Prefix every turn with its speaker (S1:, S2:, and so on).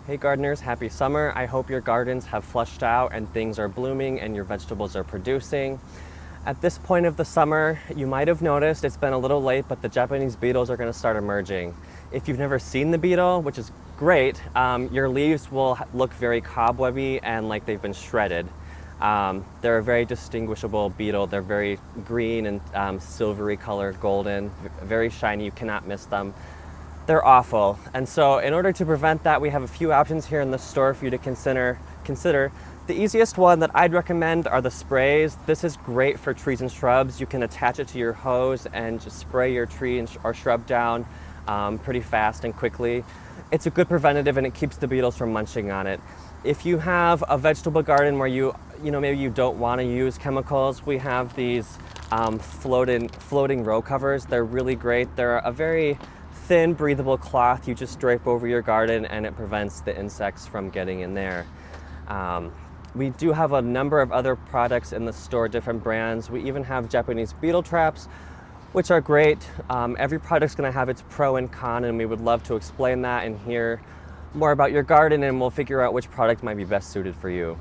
S1: Hey gardeners, happy summer. I hope your gardens have flushed out and things are blooming and your vegetables are producing. At this point of the summer, you might have noticed it's been a little late, but the Japanese beetles are going to start emerging. If you've never seen the beetle, which is great, your leaves will look very cobwebby and like they've been shredded. They're a very distinguishable beetle. They're very green and silvery color, golden, very shiny. You cannot miss them. They're awful. And so in order to prevent that, we have a few options here in the store for you to consider. The easiest one that I'd recommend are the sprays. This is great for trees and shrubs. You can attach it to your hose and just spray your tree or shrub down pretty fast and quickly. It's a good preventative and it keeps the beetles from munching on it. If you have a vegetable garden where maybe you don't want to use chemicals, we have these floating row covers. They're really great. They're a very thin, breathable cloth you just drape over your garden and it prevents the insects from getting in there. We do have a number of other products in the store, different brands. We even have Japanese beetle traps, which are great. Every product's going to have its pro and con, and we would love to explain that and hear more about your garden, and we'll figure out which product might be best suited for you.